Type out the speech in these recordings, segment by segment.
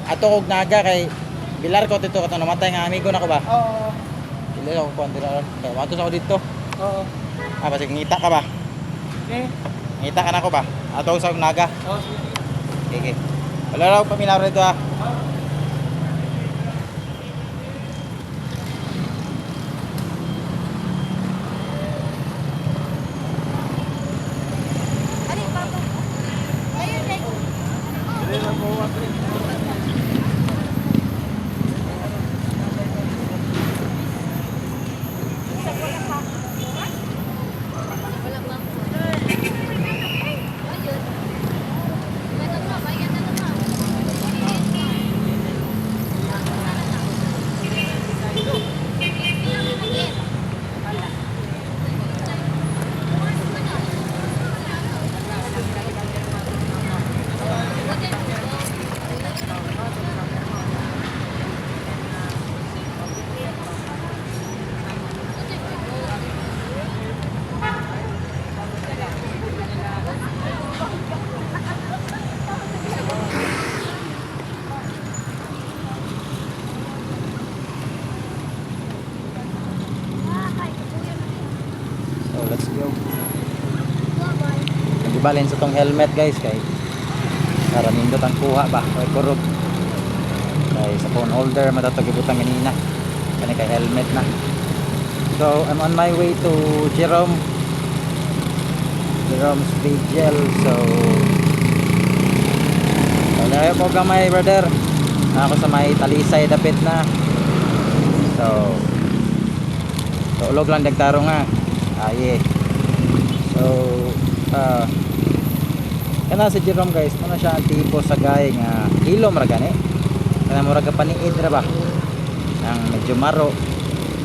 ato kog naga kay bilar ko dito kato namatay nga amigo na ko ba. Oo. Dili ako kuan dira ron. Kay wato sa ko dito. Oo. Ah basig ngita ka ba? Eh. Ngita ka na ko ba? Ato sa kog naga. Oo. Okay. Wala raw paminaw rito ah. So let's go. Nagibalin sa tong helmet guys kay para nindot ang kuha ba kay kurog. Kay sa phone holder matatog ibutang ganina. Kani kay helmet na. So I'm on my way to Jerome's Vigil. So wala ko gamay brother. Ako sa may Talisay dapit na. So tulog lang dagtaro nga. Yeah. So kana si Jerome guys, kana siya ang tipo sa gay nga ilom ra gani. Kana mura ka paniid ra ba? Ang medyo maro.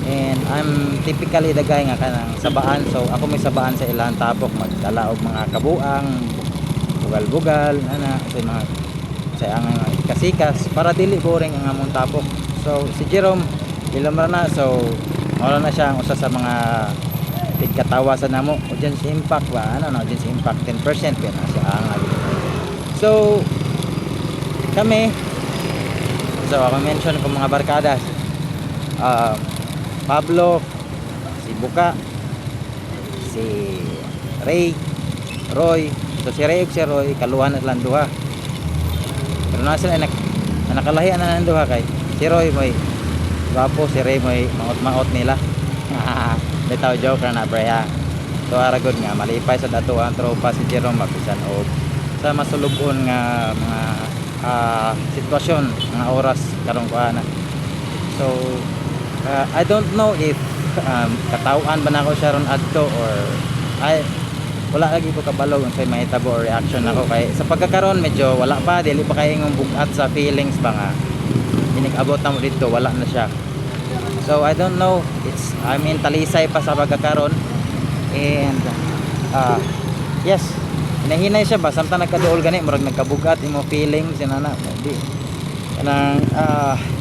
And I'm typically the guy nga kanang sabaan. So ako may sabaan sa ilang tapok magdala og mga kabuang, bugal-bugal, ana sa mga sa ang kasikas para dili boring ang among tapok. So si Jerome ilom ra na, so wala na siya ang usa sa mga tigkatawa sa namo audience impact ba ano no audience impact 10% pa na siya ang so kami ako mention ko mga barkada Pablo, si Buka, si Roy, so si Ray ug si Roy kaluhan na lang duha pero na sila nakalahian na ng duha kay si Roy moy gwapo, si Ray moy maot nila bitaw joke na breya. So aragod nga malipay sa dato ang tropa si Jerome mabisan og sa masulubon nga mga sitwasyon nga oras karong kuana. So I don't know if katawaan ba nako siya ron adto or wala lagi ko kabalog unsay mahitabo or reaction nako kay sa pagkakaron medyo wala pa dili pa kay ingong bugat sa feelings ba nga inig-abot na mo dito wala na siya. So I don't know, I'm in Talisay pa sa pagkakaron and yes hinahinay siya ba samtang nagkaduol gani murag nagkabugat imo feelings inana di kanang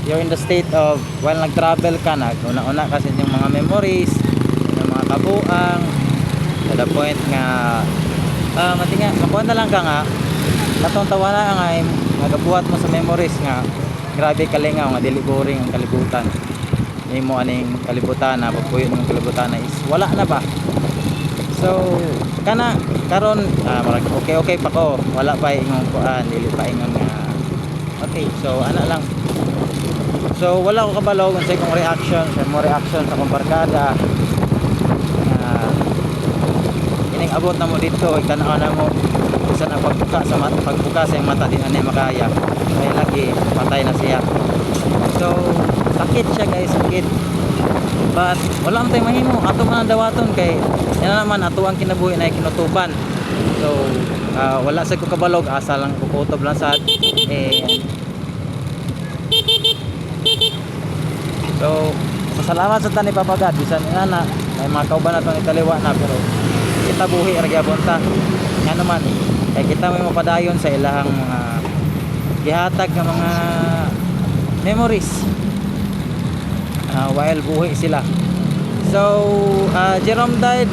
you're in the state of while nag-travel ka na una-una kasi yung mga memories yung mga kabuang to the point nga matinga makuha na lang ka nga natong tawa na nga nagabuhat mo sa memories nga grabe kalingaw nga dili boring ang kalibutan mo aning kalibutan na pagpuyo ng kalibutan na is wala na ba. So kana karon okay pa ko wala pa ingon kuan dili pa ingon nga okay so ana lang so wala ko kabalo kung sa akong reaction sa akong barkada ining abot na mo dito ikanaw na mo isa na pagbuka sa mata din ani makaya kaya lagi patay na siya. So sakit siya guys, sakit but wala man tayong mahimo ato man ang dawaton kay yan naman ato ang kinabuhi na kinutuban. So wala sa ko kabalog asa lang kukutob lang sa so salamat sa tani papagad bisan na may mga kauban na itong italiwa na pero kita buhi ra gyapon ta nga naman kay kita may mapadayon sa ilahang mga gihatag nga mga memories while buhi sila. So Jerome died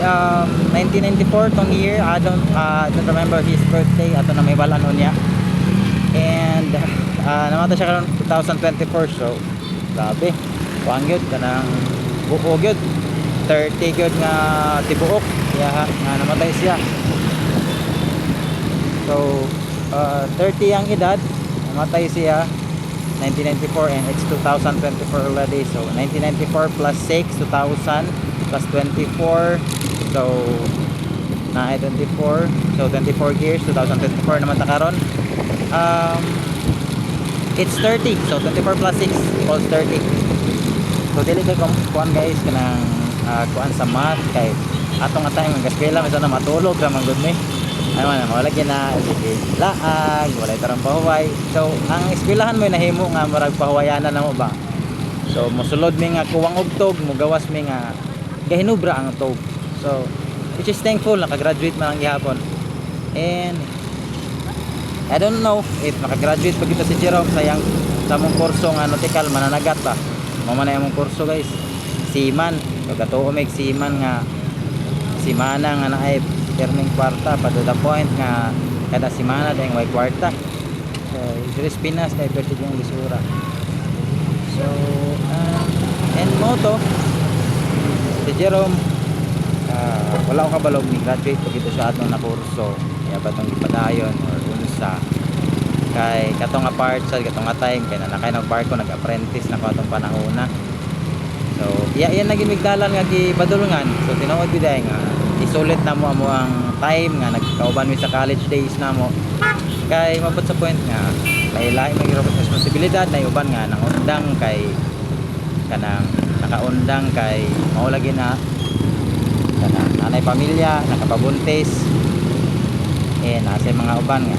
1994 tong year. I don't remember his birthday ato na may balan niya and namatay siya karon 2024. So grabe, kuang gyud kanang buo gyud 30 gyud nga tibuok kaya nga namatay siya. So 30 ang edad, namatay siya 1994 and it's 2024 already. So 1994 plus 6, 2000 plus 24, so na 24, so 24 years, 2024 naman ta karon. It's 30, so 24 plus 6 equals 30. So dili kay kuan guys kanang kuan sa math kay atong nga time nga eskwela may sana matulog ra man gud mi. Ay man wala gina laag, wala tarang pahuway. So ang eskwelahan mo nahimo nga murag pahuwayanan namo ba. So mosulod mi nga kuwang og tog, mogawas mi nga gahinubra ang tog. So which is thankful nakagraduate man ang gihapon. And I don't know if nakagraduate pa kita si Jerome sayang sa mong kurso nga nautical mananagat ba. Mao man na imong kurso guys. Siman, katuo mig siman nga simana nga naay perming kwarta pa to the point nga kada semana dayong way kwarta. So Dres Pinas na iperte yung lisura. So and moto si Jerome wala ko kabalog ni graduate pag ito sa atong na kurso kaya ba itong ipadayon or unsa kay katong nga part sa katong nga time kay nanakay nagbarko nag-apprentice na ko atong panahona. So yan naging migdalan nga gibadulungan. So tinuod biday nga isulit na mo ang time nga nagkauban mi sa college days na mo kay mabot sa point nga kay lahi may responsibilidad na uban nga nangundang kay kanang nakaundang kay mao lagi na kanang nanay pamilya nakapabuntis nasa mga uban nga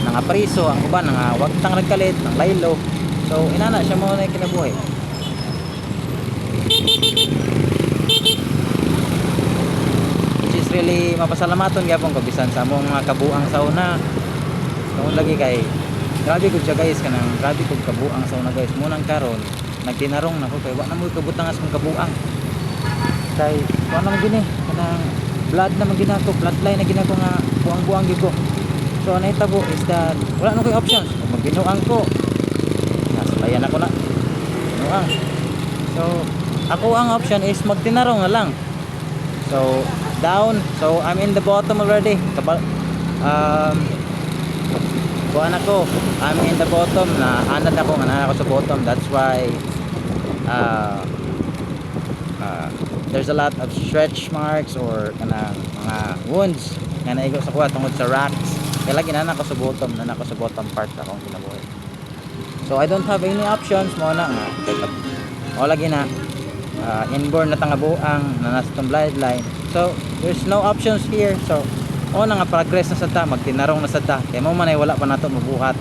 nang apriso ang uban nga wag tang nagkalit ng laylo. So inana siya mo na kinabuhi. Which is really mapasalamaton gyapon ko bisan sa among mga kabuang sa una. Noon lagi kay grabe gud siya guys kanang grabe gud kabuang sa una guys. Munang karon nagtinarong nako kay wa na mo kabutang as kong kabuang. Kay kuan man gini kanang blood na man ginako, bloodline na ginako nga buang-buang gyud ko. So nahitabo is that wala na koy options. Magbinuang ko. Nasabayan ako na. Binuang. So ako ang option is magtinarong na lang. So down. So I'm in the bottom already. Kuan ako. I'm in the bottom na anad ako nga ako sa bottom. That's why there's a lot of stretch marks or kana mga wounds nga naigo sa kuha tungod sa rocks. Kaya lagi na ako sa bottom part akong kinabuhi. So I don't have any options mo na nga. O lagi na inborn na tangabuang na nasa tong bloodline. So there's no options here. So na nga progress na sad ta, magtinarong na sad ta. Kay mo man ay wala pa nato mabuhat.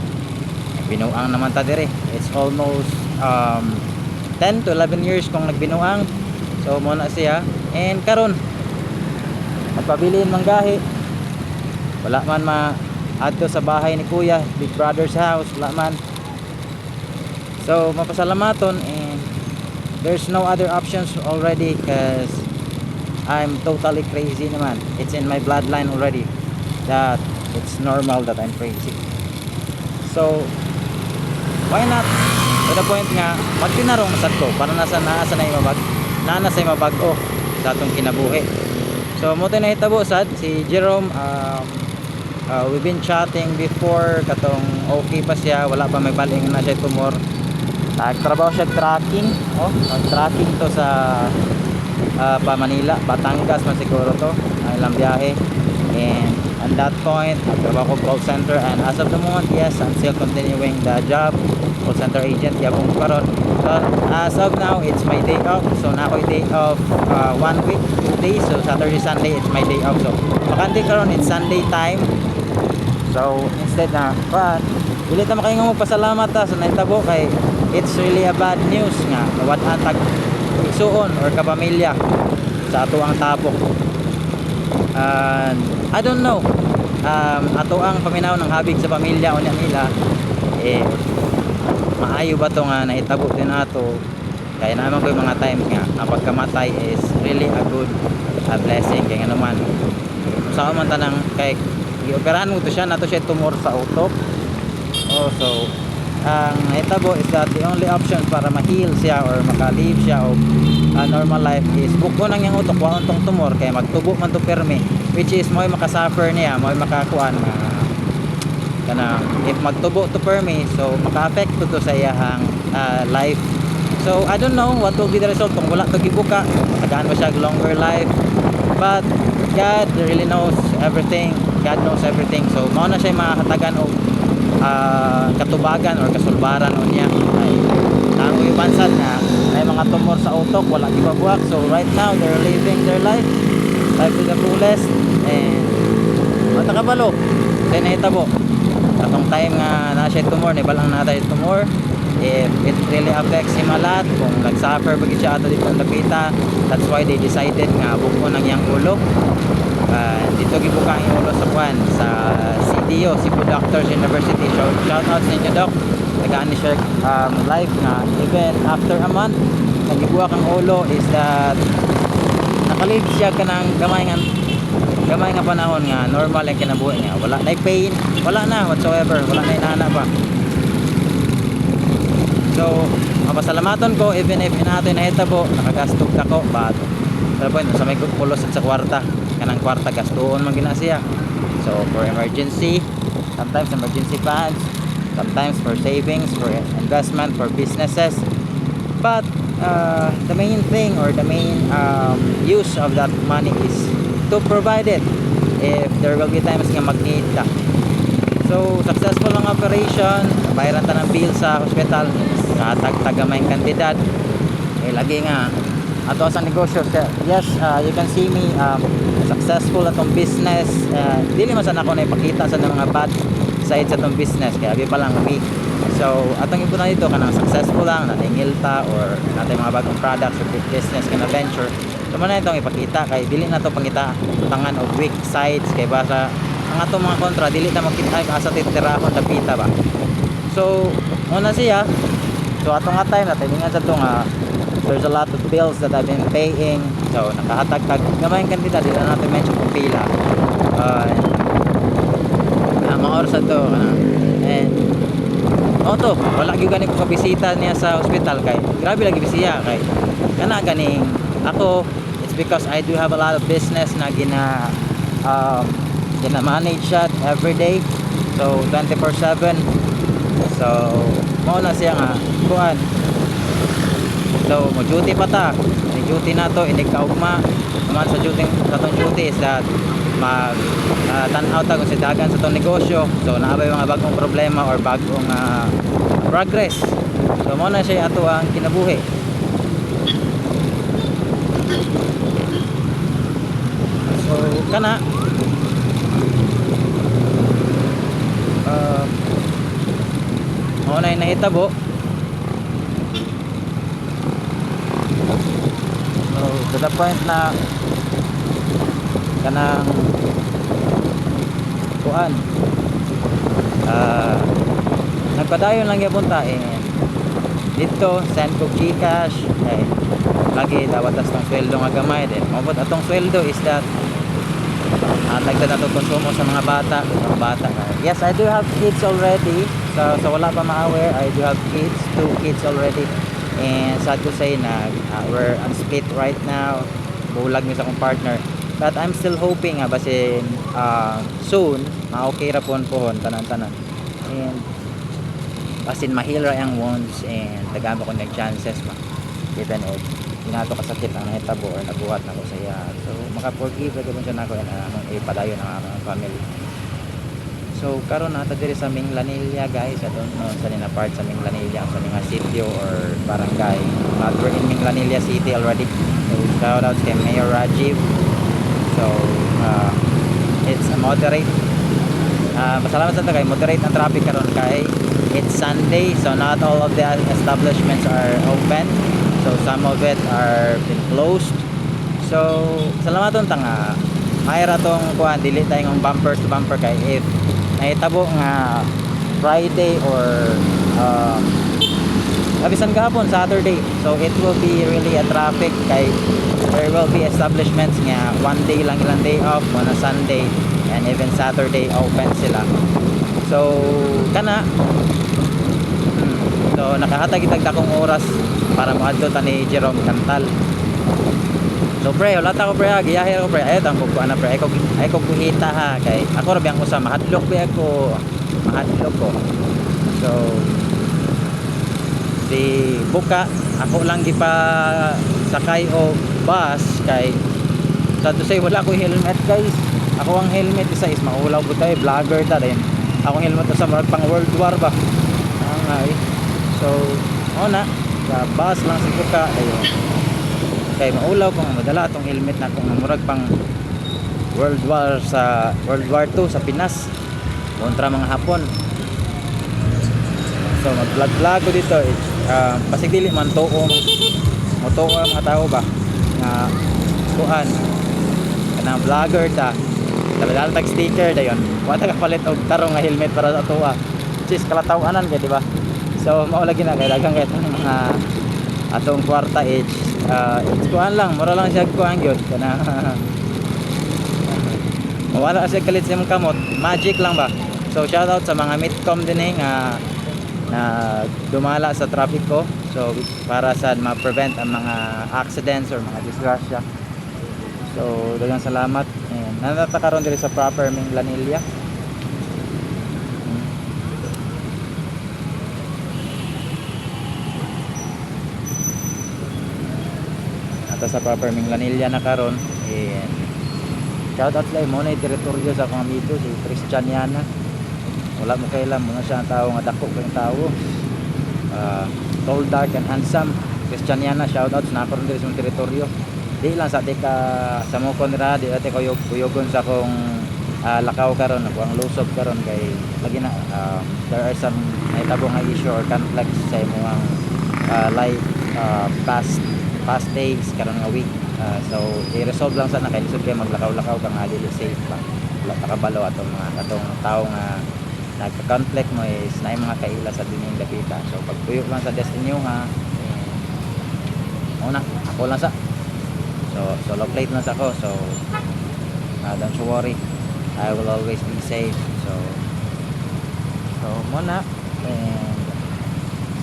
Binuang naman ta dire. It's almost 10 to 11 years kung nagbinuang. So mo na siya and karon magpabilin manggahi. Wala man adto sa bahay ni Kuya, Big Brother's house, wala man. So mapasalamaton and there's no other options already because I'm totally crazy naman. It's in my bloodline already that it's normal that I'm crazy. So why not to the point nga magtinarong sa to para nasa sa mabag-o sa atong kinabuhi. So mo tay nahitabo sad si Jerome we've been chatting before katong okay pa siya, wala pa may baling na siya tumor. Nagtrabaho siya tracking, tracking to sa pa Manila, Batangas man siguro to, ilang biyahe. And at that point, nagtrabaho ko call center and as of the moment, yes, I'm still continuing the job, call center agent, yapong karon. So as of now, it's my day off. So na ako day off 1 week, 2 days. So Saturday, Sunday, it's my day off. So makante karon, it's Sunday time. So instead na, bilit na makainga mo pasalamat sa naitabo kay it's really a bad news nga nawat atag igsuon or kapamilya sa ato ang tapok. And I don't know ato ang paminaw ng habig sa pamilya unya nila maayo ba to nga nahitabo din ato kaya naman ko yung mga times nga ang pagkamatay is really a good blessing kaya nga naman sa man tanang kay ioperahan mo to siya nato siya tumor sa utok. So ang hitabo is that the only option para ma-heal siya or maka-live siya o normal life is bukbo nang yung utok waon tong tumor kay magtubo man to permi, which is mo'y makasuffer niya, mo'y makakuan kana if magtubo to permi, so maka-affect to sa iyang life. So I don't know what will be the result kung wala to gibuka, matagaan ba siya longer life, but God really knows everything. God knows everything. So mao na siya mahatagan og katubagan or kasulbaran niya. Ay nangoy bansad na may mga tumor sa utok wala gibabuak. So right now they're living their life to the fullest, and matakabalo kay nahitabo atong time nga na siya tumor, nibalang natay tumor. If it really affects him a lot, kung nag-suffer bagay siya ato dito napita, that's why they decided nga buko nang yang ulo. Dito gibuka ang ulo sa kwan sa CDO, Cebu Doctors University. Shout out sa inyo, Doc. Nagaan ni siya life nga even after a month nagibuka ang ulo is that nakalive siya kanang gamay nga panahon nga normal ang kinabuhi niya, wala na pain, wala na whatsoever, wala na inana pa. So mapasalamaton ko even if inato nahitabo nakagastog ako but sa point sa may pulos at sa kwarta kanang kwarta gastuon man gina siya. So for emergency, sometimes emergency funds, sometimes for savings, for investment, for businesses. But the main thing or the main use of that money is to provide it if there will be times nga mag-need ka. So successful ang operation, bayaran ta ng bill sa hospital, tagamay kandidat lagi nga ato sa negosyo. Yes, you can see me successful atong business. Dili man sana ako na ipakita sa mga bad sides sa atong business kaya abi pa lang week. So atong ipunan dito kanang successful lang natingil ta or natay mga bagong products or business kana venture. So man na itong ipakita kay dili na to pangita tangan og weak sides kay basa ang atong mga kontra dili na makita asa titirahon dapita ba. So una siya, so atong time natin nga sa to nga there's a lot of bills that I've been paying. So nakahatag tag gamay kandidat dili na natin mention kung pila mga oras to and to wala gyud gani ko kabisita niya sa hospital kay grabe lagi siya kay kana ganing ako. It's because I do have a lot of business na gina manage siya every day, so 24/7. So mao na siya nga kuan. So mo duty pa ta, ni duty na to inig kaugma naman sa duty sa tong duty is that mag tan-aw ta kung sidagan sa tong negosyo. So naabay mga bagong problema or bagong progress. So mao na siya ato ang kinabuhi. So kana mao na nahitabo. So to the point na kanang kuan nagpadayon lang gyapon ta dito send ko GCash lagi dawatas tong sweldo nga gamay din mabot atong sweldo is that nagda na to konsumo sa mga bata. Yes, I do have kids already, so wala pa ma-aware, I do have kids, 2 kids already, and sad to say na we're unsplit right now, bulag mi sa akong partner, but I'm still hoping basin soon ma-okay ra pohon tanan-tanan, and basin ma-heal ra ang wounds and daghan ko nag chances ma even if inato kasakit ang nahitabo or nabuhat na ko sa iya, so maka-forgive ra gyud siya nako and ipadayon ang among family. So karon nata diri sa Minglanilla guys, I don't know sa nina part sa Minglanilla sa mga sitio or barangay, but we're in Minglanilla City already. So shout out kay Mayor Rajiv. So it's a moderate pasalamat sa tagay moderate ang traffic karon kay it's Sunday, so not all of the establishments are open. So some of it are been closed. So salamaton ta nga mayra tong kuan dili tay ng bumper to bumper kay if nahitabo nga Friday or abisan gahapon Saturday, so it will be really a traffic kay there will be establishments nga one day lang ilang day off, one a Sunday and even Saturday open sila. So kana So nakahatag itag dakong oras para moadto ta ni Jerome Cantal. So pre, wala ta ko pre, giyahe ako pre. Ayo tang ko ana pre, ay ko kuhita ha kay ako ra biyang usa mahadlok ba ako. Mahadlok ko. So si Buka ako lang gipa sakay o bus kay sa to say wala ko helmet guys. Ako ang helmet isa is maulaw ko tayo vlogger ta din. Ako ang helmet sa marag pang World War ba. Angay. So na sa bus lang si Buka ayo. Kay maulaw ko nga madala atong helmet na kung murag pang World War 2 sa Pinas kontra mga Hapon. So mag-vlog ko dito pasig dili man tuong moto ang mga tao ba nga kuan kanang vlogger ta talagang tag sticker dayon wa ta kapalit og tarong nga helmet para sa tuwa which is kalataw-anan kay di ba. So mao lagi na kay daghang kay mga atong kwarta kuan lang mura lang siya kuan gyud kana wala siya kalit sa kamot magic lang ba. So shout out sa mga Midcom din nga na dumala sa traffic ko so para sa ma-prevent ang mga accidents or mga disgrasya. So daghang salamat and nanatakaron diri sa proper Ming Lanilla. Ato sa proper Ming Lanilla na karon and shout out lang mo na teritoryo sa akong amigo si Christianiana. Wala mo kailan mga siya ang tao nga dako kayong tao tall, dark and handsome. Christianiana shout out na karon diri sa mong teritoryo. Di lang sa tika sa mo konra di ate ko kuyogon sa akong lakaw karon ako ang lusog karon kay lagi na there are some nahitabo nga issue or conflict sa imong life past days karon nga week. So i-resolve lang sana kay lisod kay maglakaw-lakaw kang dili safe pa. Wala takabalo atong tao nga nagka-conflict mo is na mga kaila sa dining dapita. So pagtuyo lang sa destiny nga una ako lang sa solo plate lang sa ako. So don't you worry, I will always be safe. So muna and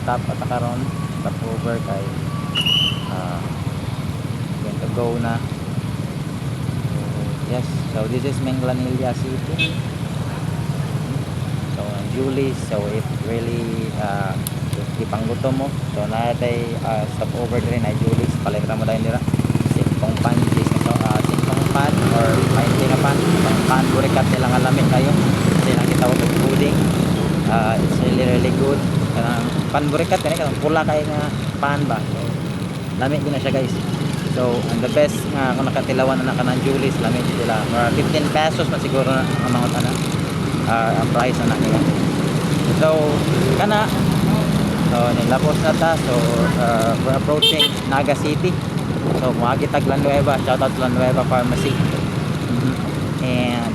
stop at karon stop over kay going to go na. So, yes, so this is Ming Lanilla City. So Julie, so if really ipangguto mo so natay stop over din na Julie palihra mo dahil nila singkong pan singkong pan or mainti na pan burikat nilang alamit kayo silang kitawag ng pudding. It's really good pan burikat kanang pula kay nga pan ba so, lamit din na siya guys. So and the best nga kung nakatilawan na kanang Julie's lamit sila or 15 pesos na siguro na ang mga tanan ang price na nila. So kana so nilapos na ta. So we're approaching Naga City. So muagitag Lanueva, shout out Lanueva Pharmacy. And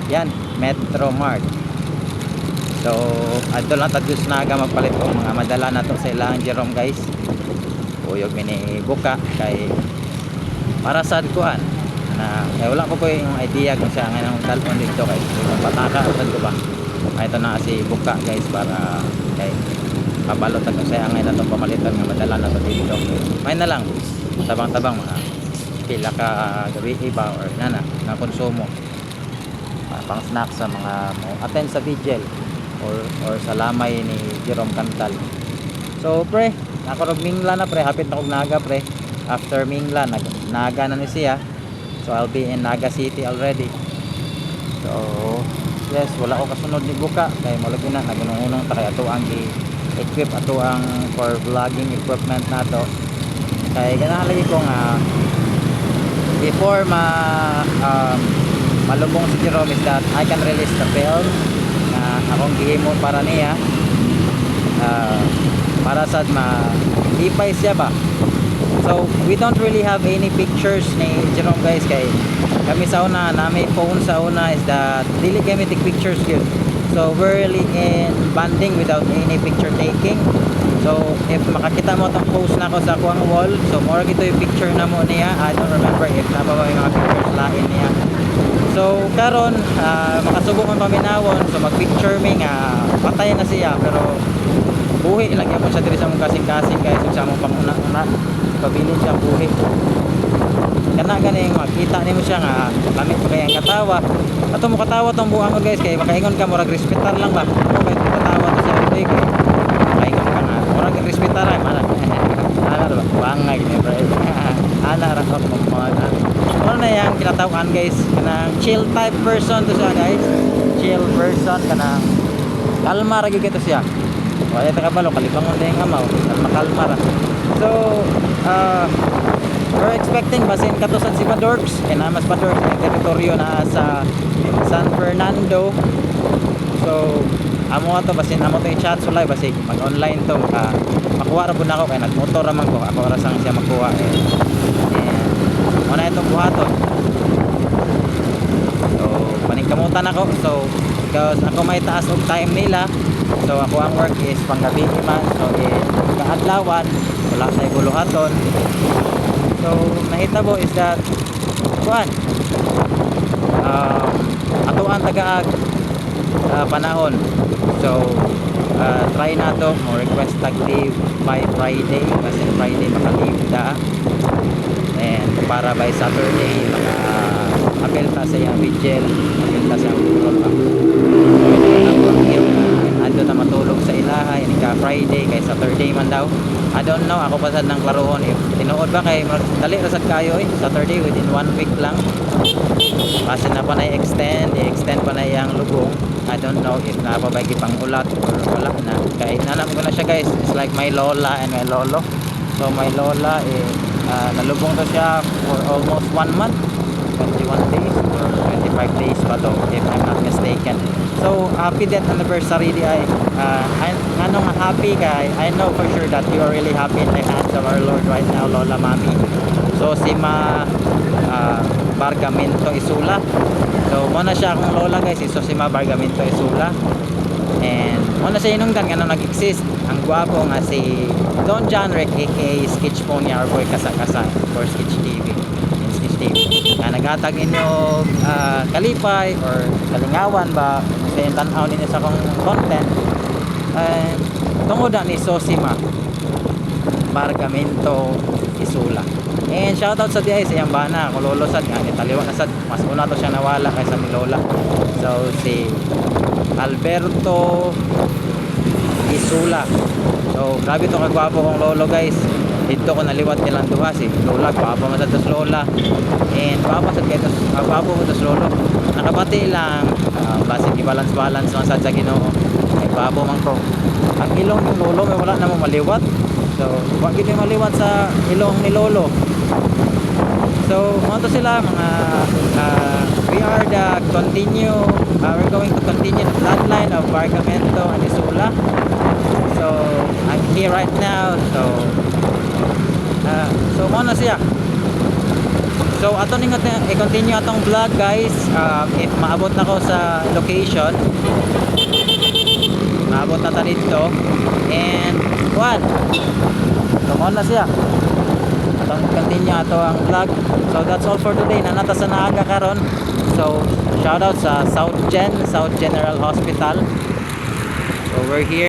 yan Metro Mart. So adto lang tagus Naga magpalit og mga madala nato sa ilang Jerome guys. Uyog mini Buka kay para sa kuan na wala ko yung idea kung saan nga nang dalpon dito kay pataka sad ko ba. Ito na si Buka guys para kay pabalot ang saya nga na itong pamalitan nga madala na to dito. May na lang tabang-tabang mga pila ka gabi iba or na konsumo pang snack sa mga attend sa vigil or sa lamay ni Jerome Cantal. So pre ako rog Mingla na pre hapit na kog Naga pre. After Mingla Naga na ni siya. So I'll be in Naga City already. So yes, wala ko kasunod ni Buka kay malagi na nagunong-unong ta kay ato ang i-equip ato ang for vlogging equipment nato. Kay ganahalagi ko nga before malubong si Jerome is that I can release the film na akong gihimo para niya para sa ipay siya ba. So we don't really have any pictures ni Jerome guys kay kami sa una namin phone sa una is that dili kami take pictures yun. So we're really in banding without any picture taking. So if makakita mo itong post na ako sa kuwang wall, so more gito yung picture na mo niya. I don't remember if nabawa yung mga pictures lain niya. So karon makasubok man paminawon, so mag-picture mi nga patay na siya pero buhi lagyan mo siya diri sa mong kasing-kasing guys sa mong panguna-una pabilin siya buhi. Kana ganing makita nimo siya nga lamig pa kay ang katawa. Ato mo katawa tong buangon guys kay makaingon ka murag respetar lang ba. Mo kay katawa to sa uloy kay makaingon ka nga murag respetar ay man. Ana ba? Bangay ni bro. Ana ra ko mo mga. Ano na yang kinatawhan guys kanang chill type person to siya guys. Chill person kanang kalma ra gyud to siya. Wala ta kabalo kalibangon na yung amaw makalma ra. So we're expecting basin katusan si Padorks kaya namas Padorks ang teritoryo na sa San Fernando. So amo ato basin amo to i-chat sulay basig mag online to makuha ra pud nako kay nagmotor ra man ko ako ra sang siya makuha muna itong buhaton. So paningkamutan ako so because ako may taas og time nila so ako ang work is panggabi man so kaadlawan wala sa buluhaton. So nahitabo is that kuan ato ang tagaag panahon so try na to mo request tag leave by Friday kasi Friday maka-leave da and para by Saturday maka-apel ta sa yung vigil apel ta sa yung burol pa ando na matulog sa ilaha ini ka Friday kay Saturday man daw. I don't know ako pa sad nang klarohon if tinuod ba kay dali ra sad kayo Saturday within 1 week lang kasi na pa na i-extend pa na yung lubong. I don't know if napabagi pang ulat or wala na kaya inalam ko na siya guys. It's like my lola and my lolo. So my lola nalubong to siya for almost 1 month 21 days or 25 days pa to if I'm not mistaken. So happy death anniversary di ay anong happy kay I know for sure that you are really happy in the hands of our Lord right now Lola Mami. So si Bargamento Isula. So muna siya akong lola guys so si Bargamento Isula and muna siya inungdan nga nag-exist ang gwapo nga si Don John Rick aka Sketch Pony our boy kasa-kasa for Sketch TV na nagatag inyo kalipay or kalingawan ba sa yung tanaw ninyo sa akong content tungod na ni Sosima Bargamento Isula and shoutout sa diay sa iyang bana kung lolo sad nga italiwa na sad mas una to siya nawala kaysa ni lola. So si Alberto Isula so grabe to kagwapo kong lolo guys. Dito ko naliwat nilang duha si lola gwapo man sad tos lola and gwapo sad kay tos gwapo ko tos lolo nakabati lang basic i-balance man sad sa Ginoo ay gwapo man ko ang ilong ng lolo may wala na mo maliwat so wag gid maliwat sa ilong ni lolo. So mo to sila mga we're going to continue the bloodline of Bargamento and Isula. So I'm here right now so mo na siya. So ato ning i-continue atong vlog guys if maabot na ko sa location maabot na ta dito and one so mo na siya atong continue ato ang vlog. So that's all for today nanata sa naaga karon. So shout out sa South General Hospital. So we're here